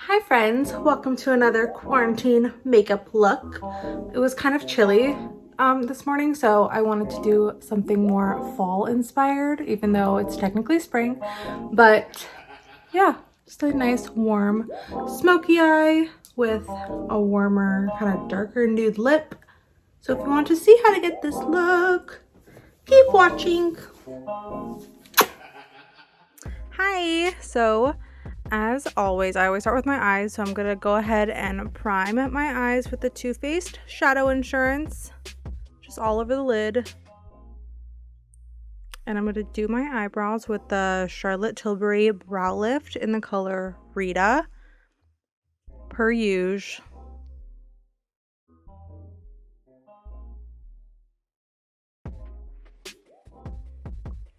Hi friends, welcome to another quarantine makeup look. It was kind of chilly this morning, so I wanted to do something more fall inspired, even though it's technically spring. But yeah, just a nice warm smoky eye with a warmer kind of darker nude lip. So if you want to see how to get this look, keep watching. Hi, so as always, I always start with my eyes, so I'm going to go ahead and prime my eyes with the Too Faced Shadow Insurance, just all over the lid. And I'm going to do my eyebrows with the Charlotte Tilbury Brow Lift in the color Rita, per usual.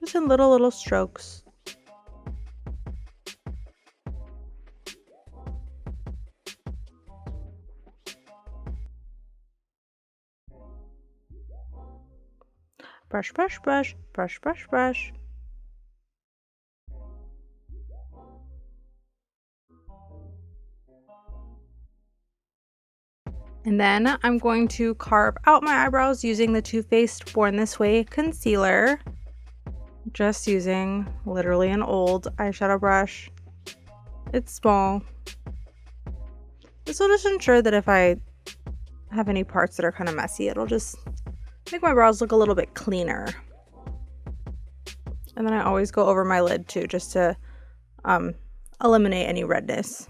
Just in little strokes. Brush, brush, brush, brush, brush, brush. And then I'm going to carve out my eyebrows using the Too Faced Born This Way concealer. Just using literally an old eyeshadow brush. It's small. This will just ensure that if I have any parts that are kind of messy, it'll just make my brows look a little bit cleaner. And then I always go over my lid too, just to eliminate any redness.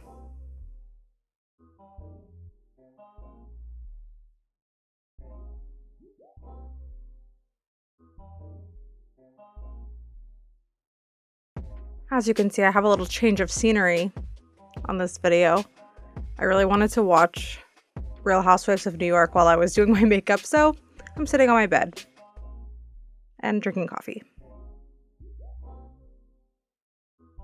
As you can see, I have a little change of scenery on this video. I really wanted to watch Real Housewives of New York while I was doing my makeup, so I'm sitting on my bed and drinking coffee.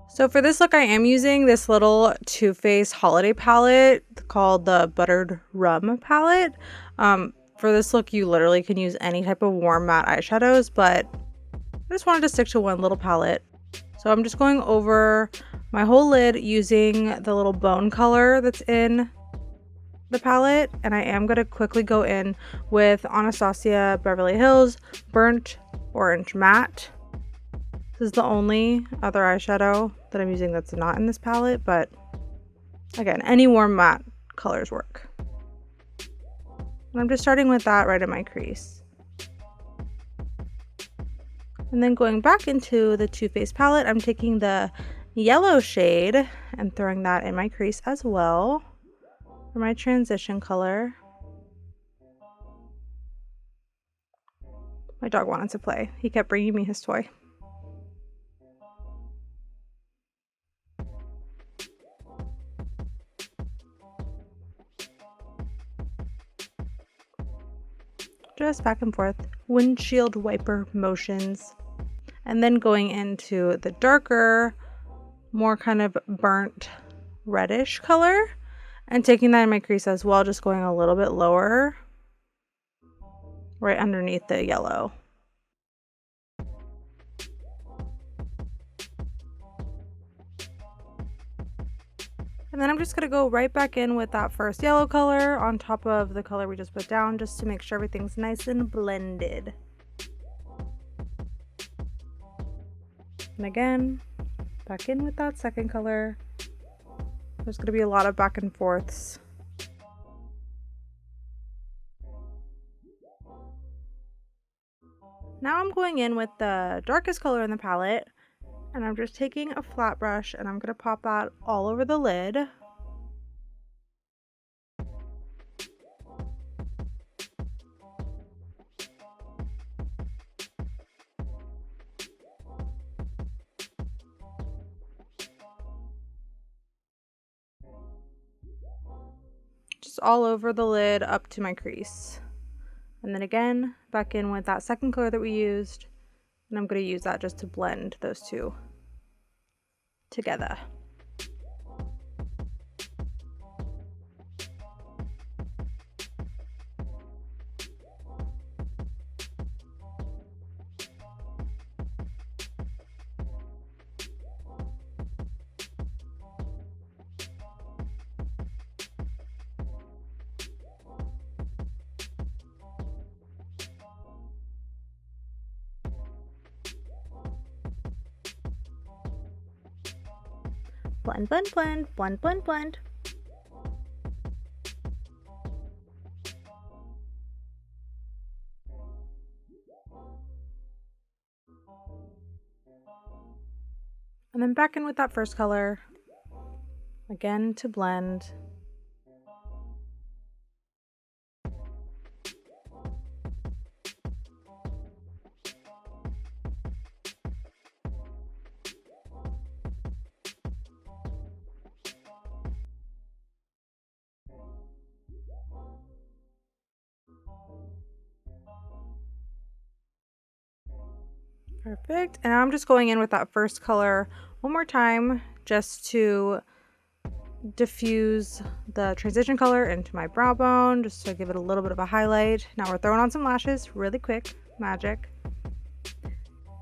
So for this look, I am using this little Too Faced holiday palette called the Buttered Rum palette. For this look, you literally can use any type of warm matte eyeshadows, but I just wanted to stick to one little palette. So I'm just going over my whole lid using the little bone color that's in the palette, and I am going to quickly go in with Anastasia Beverly Hills Burnt Orange Matte. This is the only other eyeshadow that I'm using that's not in this palette, but again, any warm matte colors work. And I'm just starting with that right in my crease. And then going back into the Too Faced palette, I'm taking the yellow shade and throwing that in my crease as well for my transition color. My dog wanted to play. He kept bringing me his toy. Just back and forth, windshield wiper motions. And then going into the darker, more kind of burnt reddish color and taking that in my crease as well, just going a little bit lower right underneath the yellow. And then I'm just going to go right back in with that first yellow color on top of the color we just put down, just to make sure everything's nice and blended. And again, back in with that second color. There's going to be a lot of back and forths. Now I'm going in with the darkest color in the palette, and I'm just taking a flat brush and I'm going to pop that all over the lid. Just all over the lid up to my crease. And then again, back in with that second color that we used, and I'm going to use that just to blend those two together. Blend, blend, blend, blend, blend, blend. And then back in with that first color, again to blend. Perfect. And now I'm just going in with that first color one more time just to diffuse the transition color into my brow bone, just to give it a little bit of a highlight. Now we're throwing on some lashes really quick. Magic.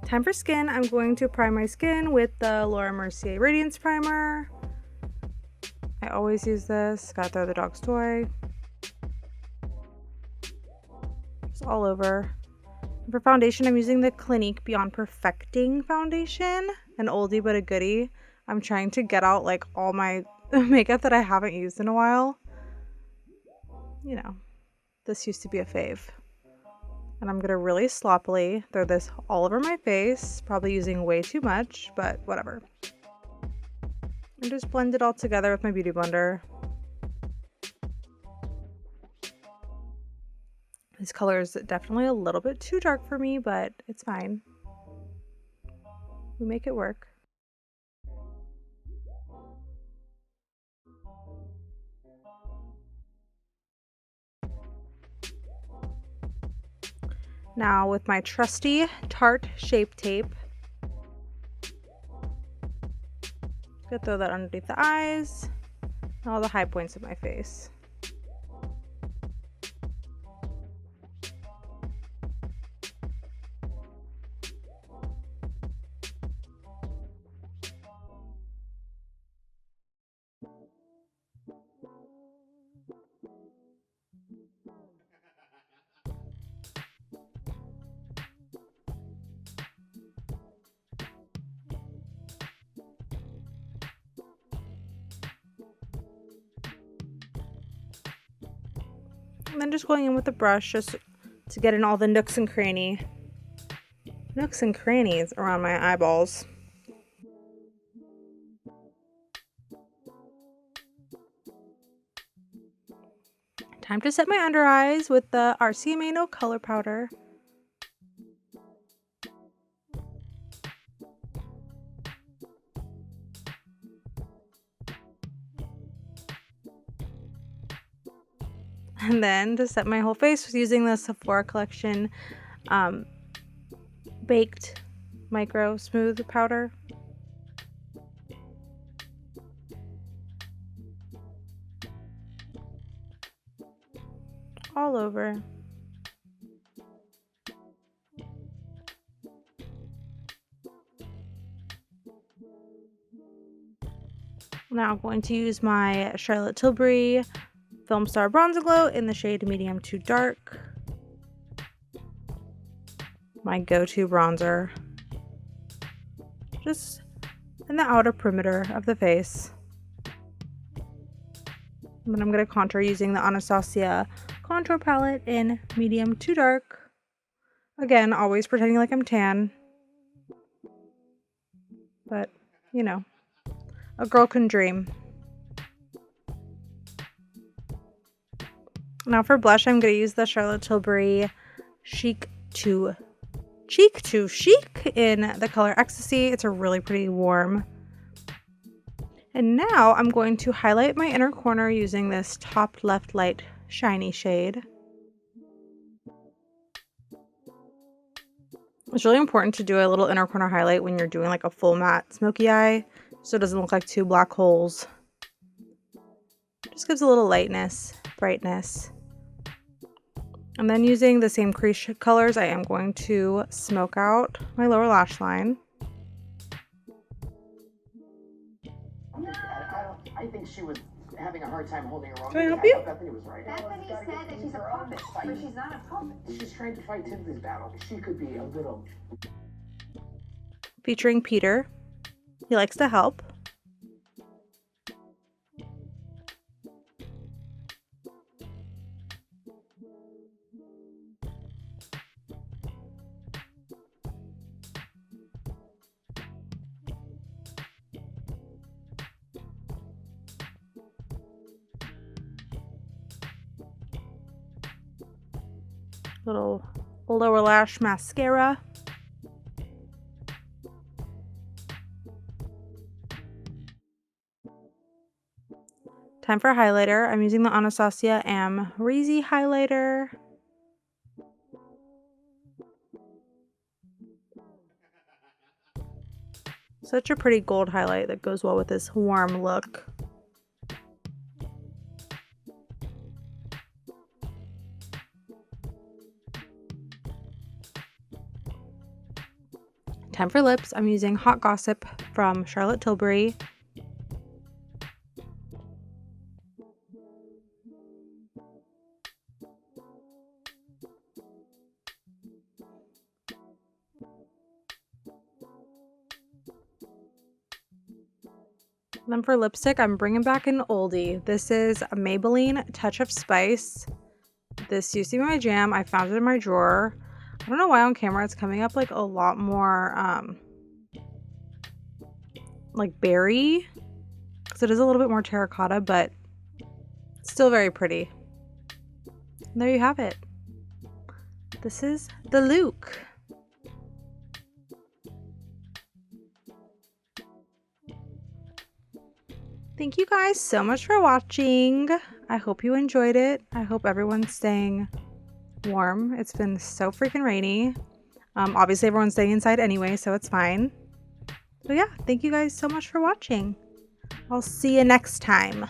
Time for skin. I'm going to prime my skin with the Laura Mercier Radiance Primer. I always use this. Gotta throw the dog's toy. Just all over. For foundation, I'm using the Clinique Beyond Perfecting foundation, an oldie but a goodie. I'm trying to get out like all my makeup that I haven't used in a while. You know, this used to be a fave. And I'm gonna really sloppily throw this all over my face, probably using way too much, but whatever. And just blend it all together with my beauty blender. This color is definitely a little bit too dark for me, but it's fine. We make it work. Now with my trusty Tarte Shape Tape, just gonna throw that underneath the eyes and all the high points of my face. And then just going in with the brush just to get in all the nooks and crannies around my eyeballs. Time to set my under eyes with the RCMA No Color Powder. And then to set my whole face using the Sephora Collection Baked Micro Smooth Powder. All over. Now I'm going to use my Charlotte Tilbury Film Star Bronzer Glow in the shade Medium to Dark. My go-to bronzer. Just in the outer perimeter of the face. And then I'm going to contour using the Anastasia contour palette in Medium to Dark. Again, always pretending like I'm tan. But, you know, a girl can dream. Now for blush, I'm going to use the Charlotte Tilbury Cheek to Chic in the color Ecstasy. It's a really pretty warm. And now I'm going to highlight my inner corner using this Top Left Light Shiny shade. It's really important to do a little inner corner highlight when you're doing like a full matte smoky eye, so it doesn't look like two black holes. Just gives a little lightness, brightness. And then using the same crease colors, I am going to smoke out my lower lash line. I think she was having a hard time holding her own. Can I help you? Bethany was right. Bethany said that she's a puppet, but she's not a puppet. She's trying to fight Timothy's battle. She could be a little... Featuring Peter. He likes to help. Little lower lash mascara. Time for highlighter. I'm using the Anastasia Amrezy highlighter. Such a pretty gold highlight that goes well with this warm look. Time for lips. I'm using Hot Gossip from Charlotte Tilbury. Then for lipstick, I'm bringing back an oldie. This is a Maybelline Touch of Spice. This used to be my jam. I found it in my drawer. I don't know why on camera it's coming up like a lot more like berry, because it is a little bit more terracotta, but still very pretty. And there you have it. This is the look. Thank you guys so much for watching. I hope you enjoyed it. I hope everyone's staying warm. It's been so freaking rainy. Obviously everyone's staying inside anyway, so it's fine. So yeah, thank you guys so much for watching. I'll see you next time.